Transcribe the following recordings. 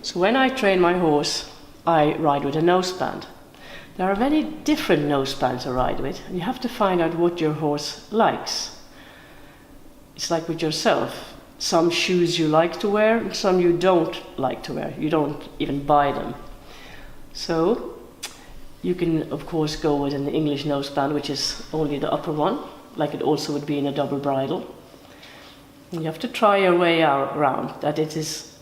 So when I train my horse, I ride with a noseband. There are many different nosebands to ride with, and you have to find out what your horse likes. It's like with yourself. Some shoes you like to wear, and some you don't like to wear. You don't even buy them. So you can, of course, go with an English noseband, which is only the upper one, like it also would be in a double bridle. And you have to try your way around that it is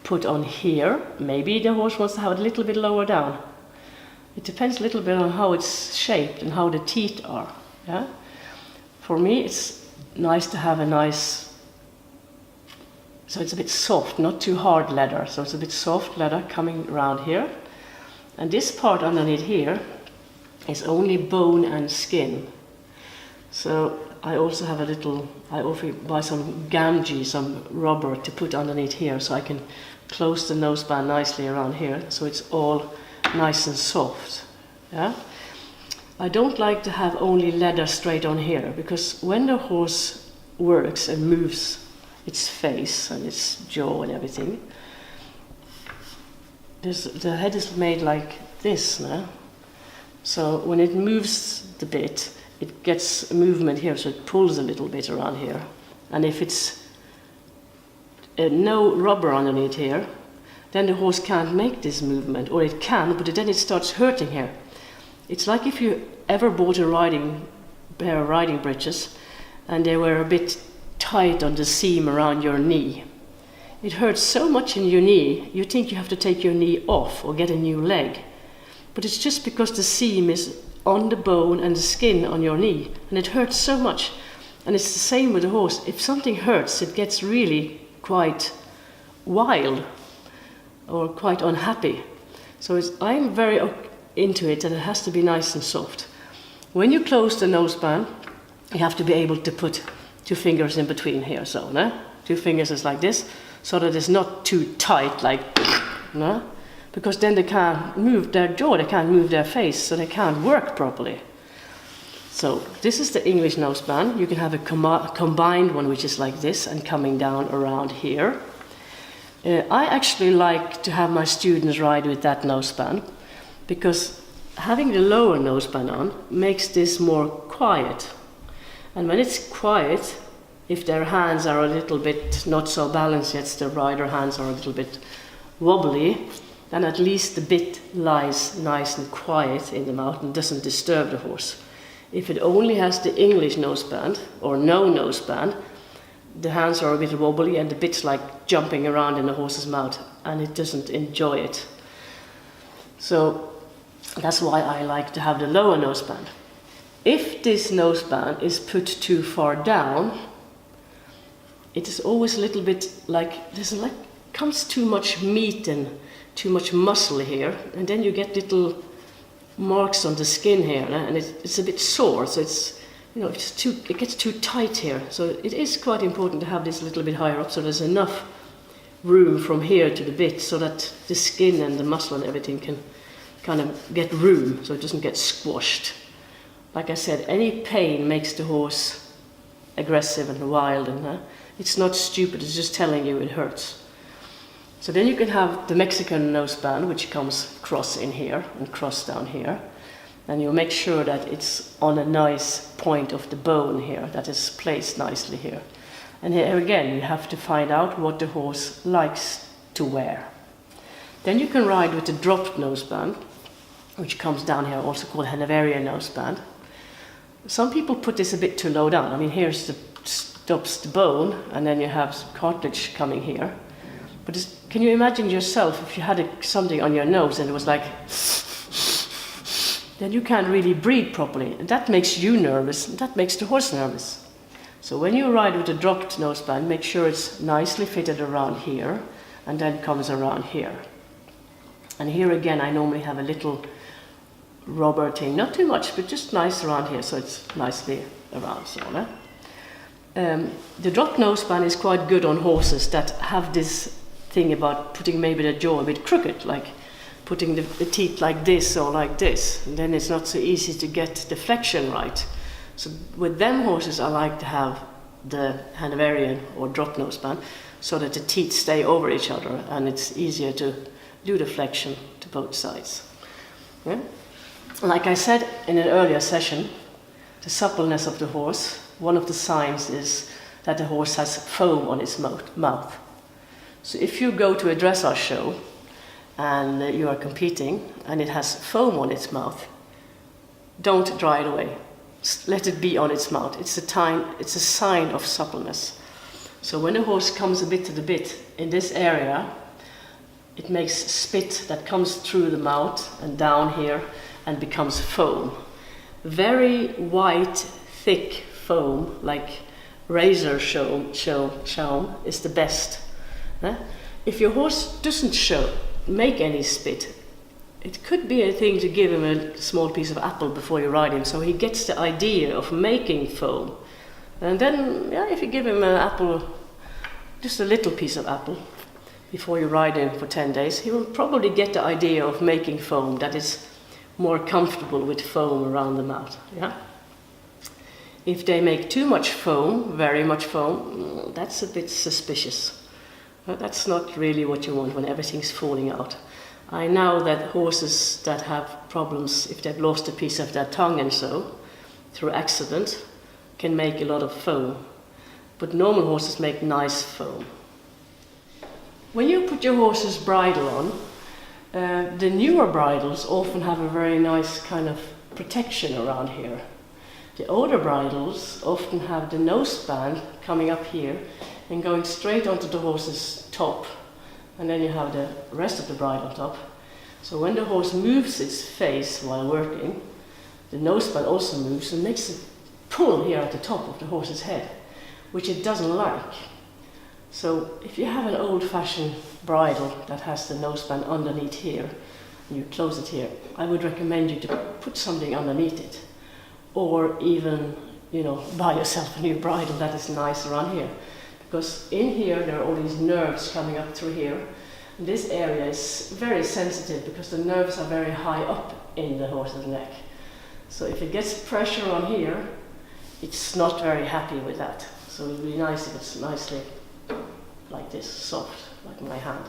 put on here. Maybe the horse wants to have it a little bit lower down. It depends a little bit on how it's shaped and how the teeth are. Yeah? For me, it's nice to have a nice, so it's a bit soft, not too hard leather. So it's a bit soft leather coming around here. And this part underneath here is only bone and skin. So I also have a little, I often buy some gamgee, some rubber to put underneath here so I can close the noseband nicely around here so it's all nice and soft. Yeah? I don't like to have only leather straight on here, because when the horse works and moves its face and its jaw and everything, the head is made like this, no? So when it moves the bit, it gets movement here, so it pulls a little bit around here. And if it's no rubber underneath here, then the horse can't make this movement, or it can, but then it starts hurting here. It's like if you ever bought a pair of riding breeches and they were a bit tight on the seam around your knee. It hurts so much in your knee, you think you have to take your knee off or get a new leg. But it's just because the seam is on the bone and the skin on your knee, and it hurts so much. And it's the same with the horse. If something hurts, it gets really quite wild or quite unhappy. So I'm very into it, and it has to be nice and soft. When you close the noseband, you have to be able to put 2 fingers in between here, so, no? 2 fingers is like this, so that it's not too tight, like, no? Because then they can't move their jaw, they can't move their face, so they can't work properly. So this is the English noseband. You can have a combined one, which is like this and coming down around here. I actually like to have my students ride with that noseband, because having the lower noseband on makes this more quiet. And when it's quiet, if their hands are a little bit not so balanced yet, the rider hands are a little bit wobbly, then at least the bit lies nice and quiet in the mouth and doesn't disturb the horse. If it only has the English noseband or no noseband, the hands are a bit wobbly and the bit's like jumping around in the horse's mouth, and it doesn't enjoy it. So that's why I like to have the lower noseband. If this noseband is put too far down, it is always a little bit like, comes too much meat and too much muscle here, and then you get little marks on the skin here, and it's a bit sore, so it's, it gets too tight here. So it is quite important to have this a little bit higher up, so there's enough room from here to the bit, so that the skin and the muscle and everything can kind of get room, so it doesn't get squashed. Like I said, any pain makes the horse aggressive and wild, and it's not stupid, it's just telling you it hurts. So then you can have the Mexican noseband, which comes cross in here and cross down here. And you'll make sure that it's on a nice point of the bone here, that is placed nicely here. And here again, you have to find out what the horse likes to wear. Then you can ride with the dropped noseband, which comes down here, also called Hanoverian noseband. Some people put this a bit too low down. I mean, here's stops the bone, and then you have cartilage coming here. But can you imagine yourself if you had something on your nose and it was like, then you can't really breathe properly. And that makes you nervous, and that makes the horse nervous. So when you ride with a dropped noseband, make sure it's nicely fitted around here, and then comes around here. And here again, I normally have a little rubber thing, not too much, but just nice around here, so it's nicely around. So, the dropped noseband is quite good on horses that have this thing about putting maybe the jaw a bit crooked, like putting the teeth like this or like this, and then it's not so easy to get the flexion right. So with them horses, I like to have the Hanoverian or drop noseband. so that the teeth stay over each other and it's easier to do the flexion to both sides. Yeah? Like I said in an earlier session, the suppleness of the horse, one of the signs is that the horse has foam on its mouth. So if you go to a dressage show and you are competing and it has foam on its mouth, don't dry it away. Let it be on its mouth. It's a sign of suppleness. So when the horse comes a bit to the bit in this area, it makes spit that comes through the mouth and down here and becomes foam. Very white, thick foam, like razor shown, is the best. If your horse doesn't make any spit, it could be a thing to give him a small piece of apple before you ride him, so he gets the idea of making foam. And then, if you give him an apple, just a little piece of apple, before you ride him for 10 days, he will probably get the idea of making foam that is more comfortable with foam around the mouth. Yeah? If they make too much foam, very much foam, that's a bit suspicious. That's not really what you want when everything's falling out. I know that horses that have problems, if they've lost a piece of their tongue and so, through accident, can make a lot of foam. But normal horses make nice foam. When you put your horse's bridle on, the newer bridles often have a very nice kind of protection around here. The older bridles often have the noseband coming up here and going straight onto the horse's top, and then you have the rest of the bridle on top. So when the horse moves its face while working, the noseband also moves and makes a pull here at the top of the horse's head, which it doesn't like. So if you have an old-fashioned bridle that has the noseband underneath here, and you close it here, I would recommend you to put something underneath it, or even, buy yourself a new bridle that is nice around here. Because in here there are all these nerves coming up through here. And this area is very sensitive because the nerves are very high up in the horse's neck. So if it gets pressure on here, it's not very happy with that. So it would be nice if it's nicely like this, soft, like my hand.